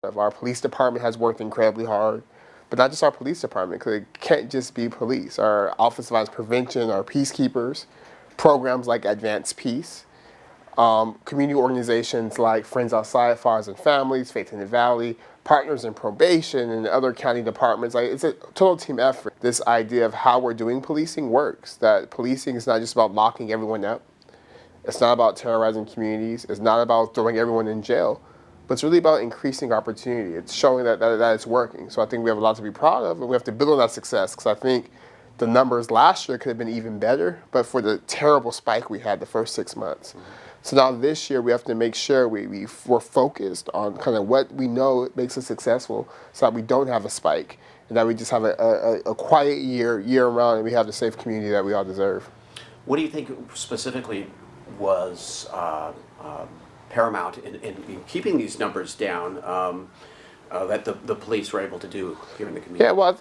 Our police department has worked incredibly hard, but not just our police department, because it can't just be police. Our Office of Violence Prevention, our peacekeepers, programs like Advanced Peace, community organizations like Friends Outside, Fathers and Families, Faith in the Valley, Partners in Probation, and other county departments. Like, it's a total team effort. This idea of how we're doing policing works, that policing is not just about locking everyone up. It's not about terrorizing communities. It's not about throwing everyone in jail. But it's really about increasing opportunity. It's showing that it's working. So I think we have a lot to be proud of, and we have to build on that success, because I think the numbers last year could have been even better, but for the terrible spike we had the first 6 months. So now this year we have to make sure we're focused on kind of what we know makes us successful, so that we don't have a spike, and that we just have a quiet year round, and we have the safe community that we all deserve. What do you think specifically was paramount in keeping these numbers down that the police were able to do here in the community? Yeah, well, I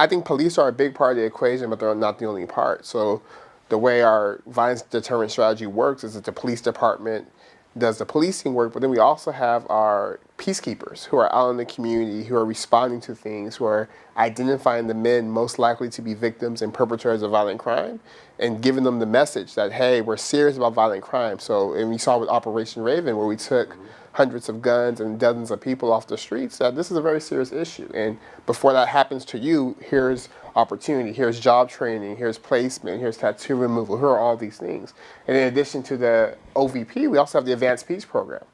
think police are a big part of the equation, but they're not the only part. So the way our violence deterrent strategy works is that the police department does the policing work, but then we also have our peacekeepers who are out in the community, who are responding to things, who are identifying the men most likely to be victims and perpetrators of violent crime, and giving them the message that, hey, we're serious about violent crime. So, and we saw with Operation Raven, where we took hundreds of guns and dozens of people off the streets, that this is a very serious issue. And before that happens to you, here's opportunity, here's job training, here's placement, here's tattoo removal, here are all these things. And in addition to the OVP, we also have the Advanced Peace Program.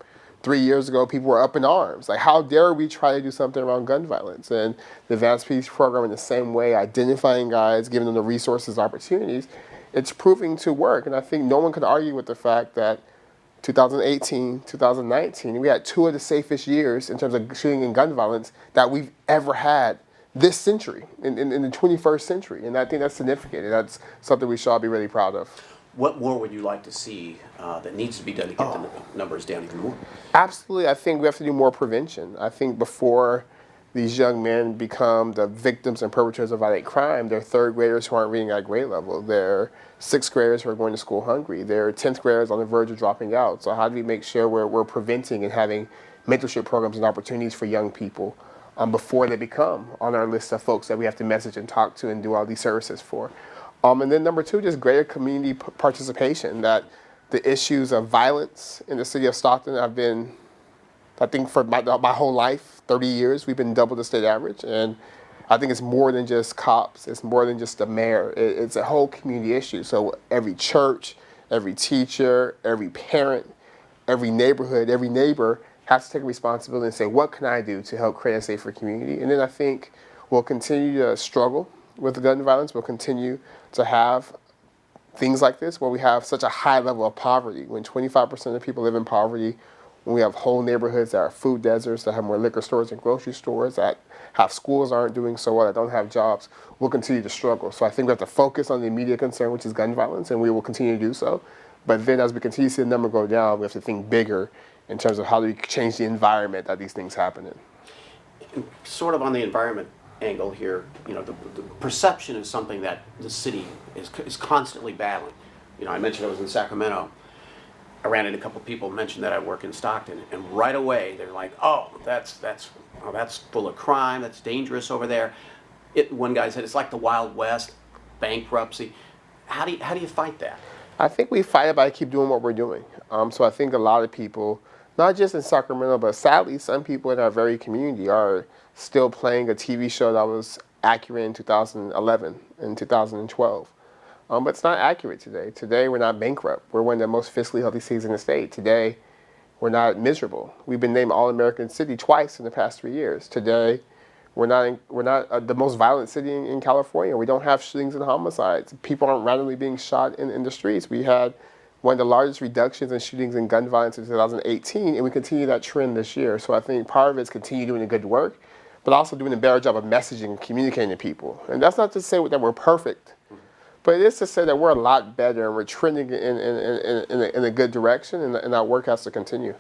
3 years ago, people were up in arms. Like, how dare we try to do something around gun violence? And the Advanced Peace Program, in the same way, identifying guys, giving them the resources, opportunities, it's proving to work. And I think no one could argue with the fact that 2018, 2019, we had two of the safest years in terms of shooting and gun violence that we've ever had this century, in the 21st century. And I think that's significant, and that's something we should all be really proud of. What more would you like to see that needs to be done to get the numbers down even more? Absolutely. I think we have to do more prevention. I think before these young men become the victims and perpetrators of violent crime, they're third graders who aren't reading at grade level. They're sixth graders who are going to school hungry. They're 10th graders on the verge of dropping out. So how do we make sure we're preventing and having mentorship programs and opportunities for young people before they become on our list of folks that we have to message and talk to and do all these services for? And then number two, just greater community participation, that the issues of violence in the city of Stockton have been, I think for my whole life, 30 years, we've been double the state average. And I think it's more than just cops. It's more than just the mayor. It's a whole community issue. So every church, every teacher, every parent, every neighborhood, every neighbor has to take responsibility and say, what can I do to help create a safer community? And then I think we'll continue to struggle with gun violence. We'll continue to have things like this where we have such a high level of poverty. When 25% of people live in poverty, when we have whole neighborhoods that are food deserts, that have more liquor stores and grocery stores, that have schools aren't doing so well, that don't have jobs, we'll continue to struggle. So I think we have to focus on the immediate concern, which is gun violence, and we will continue to do so. But then as we continue to see the number go down, we have to think bigger in terms of how do we change the environment that these things happen in. Sort of on the environment angle here, you know, the perception is something that the city is constantly battling. You know, I mentioned I was in Sacramento. I ran into a couple of people who mentioned that I work in Stockton, and right away they're like, "Oh, that's full of crime. That's dangerous over there." One guy said it's like the Wild West, bankruptcy. How do you fight that? I think we fight it by keep doing what we're doing. So I think a lot of people, not just in Sacramento, but sadly some people in our very community are still playing a TV show that was accurate in 2011 and 2012. But it's not accurate today. Today, we're not bankrupt. We're one of the most fiscally healthy cities in the state. Today, we're not miserable. We've been named All-American City twice in the past 3 years. Today, we're not the most violent city in California. We don't have shootings and homicides. People aren't randomly being shot in the streets. We had one of the largest reductions in shootings and gun violence in 2018, and we continue that trend this year. So I think part of it is continue doing the good work, but also doing a better job of messaging and communicating to people. And that's not to say that we're perfect. But it is to say that we're a lot better and we're trending in a good direction, and our work has to continue.